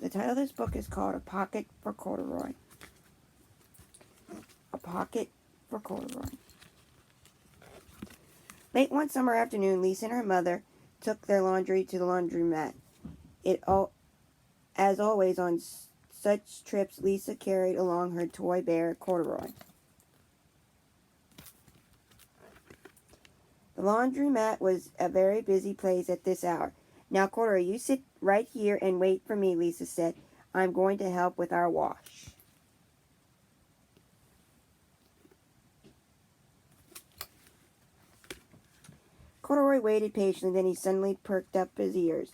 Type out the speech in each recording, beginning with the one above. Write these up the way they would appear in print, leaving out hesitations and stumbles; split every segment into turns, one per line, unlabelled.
The title of this book is called A Pocket for Corduroy. A Pocket for Corduroy. Late one summer afternoon, Lisa and her mother took their laundry to the laundromat. As always on such trips, Lisa carried along her toy bear, Corduroy. The laundromat was a very busy place at this hour. Now, Corduroy, you sit right here and wait for me, Lisa said. I'm going to help with our wash. Corduroy waited patiently, then he suddenly perked up his ears.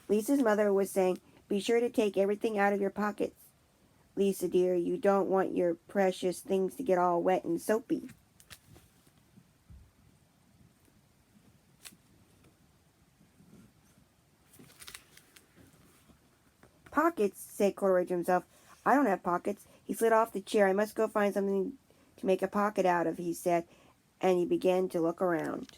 Lisa's mother was saying, "Be sure to take everything out of your pockets. Lisa, dear, you don't want your precious things to get all wet and soapy." "Pockets," said Corduroy to himself. "I don't have pockets." He slid off the chair. "I must go find something to make a pocket out of," he said, and he began to look around.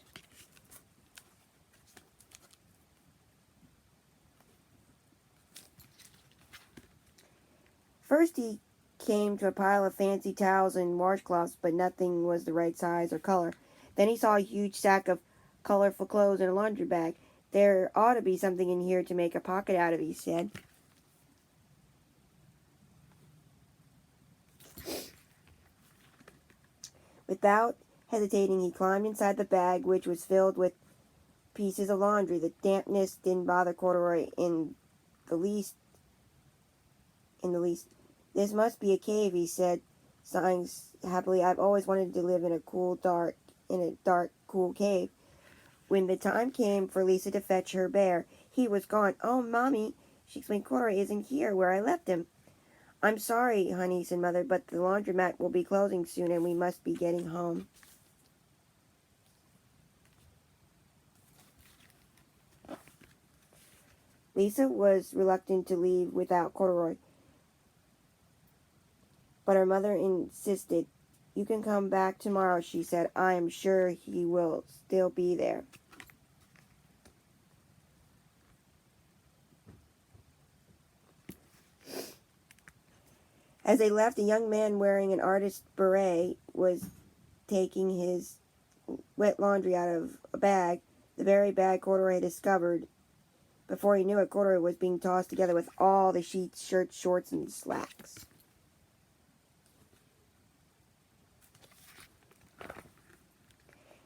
First he came to a pile of fancy towels and washcloths, but nothing was the right size or color. Then he saw a huge sack of colorful clothes in a laundry bag. "There ought to be something in here to make a pocket out of," he said. Without hesitating, he climbed inside the bag, which was filled with pieces of laundry. The dampness didn't bother Corduroy in the least. "This must be a cave," he said, sighing happily. "I've always wanted to live in a dark, cool cave." When the time came for Lisa to fetch her bear, he was gone. "Oh, Mommy," she exclaimed, "Corduroy isn't here where I left him." "I'm sorry, honey," said Mother, "but the laundromat will be closing soon and we must be getting home." Lisa was reluctant to leave without Corduroy, but her mother insisted. "You can come back tomorrow," she said. "I am sure he will still be there." As they left, a young man wearing an artist's beret was taking his wet laundry out of a bag, the very bag Corduroy had discovered. Before he knew it, Corduroy was being tossed together with all the sheets, shirts, shorts, and slacks.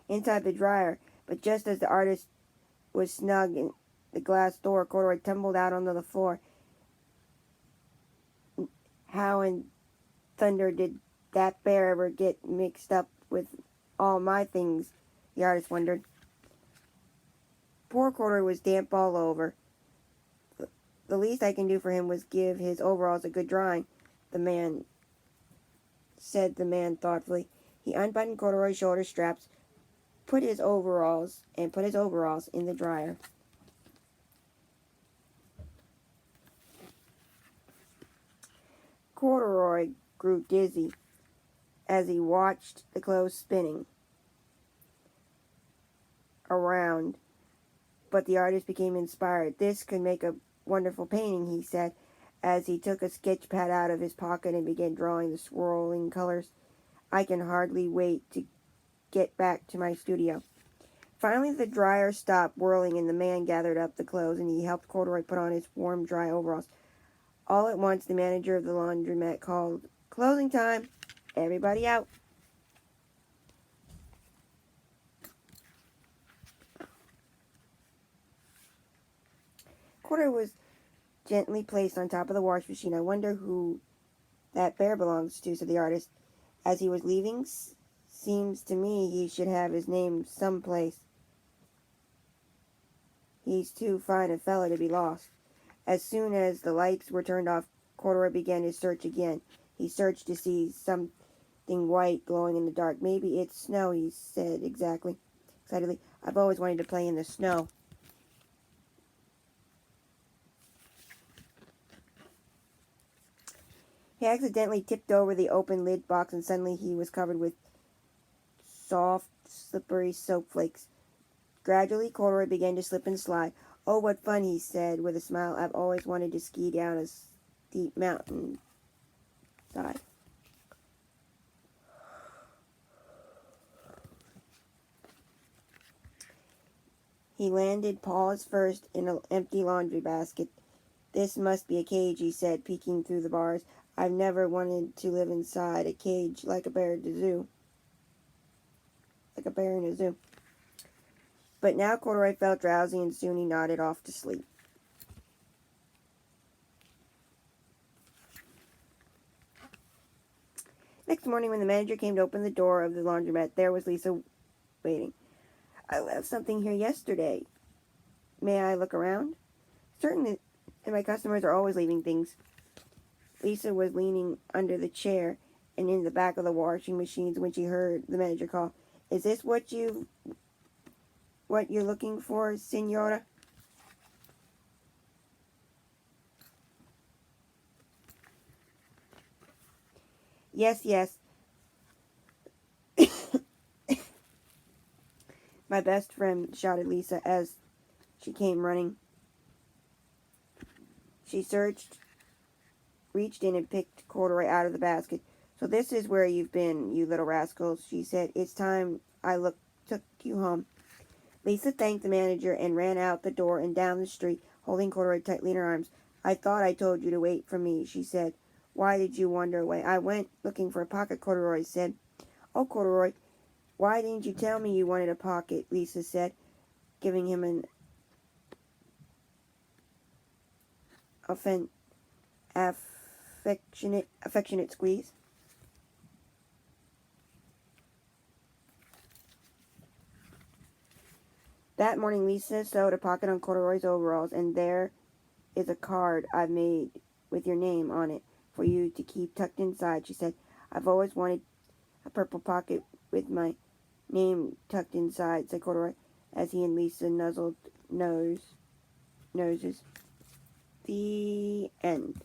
Inside the dryer, but just as the artist was snug in the glass door, Corduroy tumbled out onto the floor. "How in thunder did that bear ever get mixed up with all my things?" the artist wondered. Poor Corduroy was damp all over. "The least I can do for him was give his overalls a good drying," said the man thoughtfully. He unbuttoned Corduroy's shoulder straps, put his overalls in the dryer. Corduroy grew dizzy as he watched the clothes spinning around, but the artist became inspired. "This could make a wonderful painting," he said, as he took a sketch pad out of his pocket and began drawing the swirling colors. "I can hardly wait to get back to my studio." Finally, the dryer stopped whirling and the man gathered up the clothes and he helped Corduroy put on his warm, dry overalls. All at once, the manager of the laundromat called, "Closing time! Everybody out!" Corduroy was gently placed on top of the wash machine. "I wonder who that bear belongs to," said the artist. As he was leaving, "Seems to me he should have his name someplace. He's too fine a fellow to be lost." As soon as the lights were turned off, Corduroy began his search again. He searched to see something white glowing in the dark. "Maybe it's snow," he said excitedly. "I've always wanted to play in the snow." He accidentally tipped over the open lid box and suddenly he was covered with soft, slippery soap flakes. Gradually, Corduroy began to slip and slide. Oh, what fun, he said with a smile. I've always wanted to ski down a steep mountain side. He landed paws first in an empty laundry basket. This must be a cage, he said, peeking through the bars. I've never wanted to live inside a cage like a bear in a zoo. But now Corduroy felt drowsy and soon he nodded off to sleep. Next morning when the manager came to open the door of the laundromat, there was Lisa waiting. I left something here yesterday. May I look around? Certainly, and my customers are always leaving things. Lisa was leaning under the chair and in the back of the washing machines when she heard the manager call. Is this what you're looking for, Senora? Yes, yes. My best friend, shouted Lisa as she came running. She reached in and picked Corduroy out of the basket. So this is where you've been, you little rascals, she said. It's time I took you home. Lisa thanked the manager and ran out the door and down the street, holding Corduroy tightly in her arms. I thought I told you to wait for me, she said. Why did you wander away? I went looking for a pocket, Corduroy said. Oh, Corduroy, why didn't you tell me you wanted a pocket, Lisa said, giving him an affectionate squeeze. That morning, Lisa sewed a pocket on Corduroy's overalls, and there is a card I've made with your name on it for you to keep tucked inside, she said. I've always wanted a purple pocket with my name tucked inside, said Corduroy, as he and Lisa nuzzled noses. The end.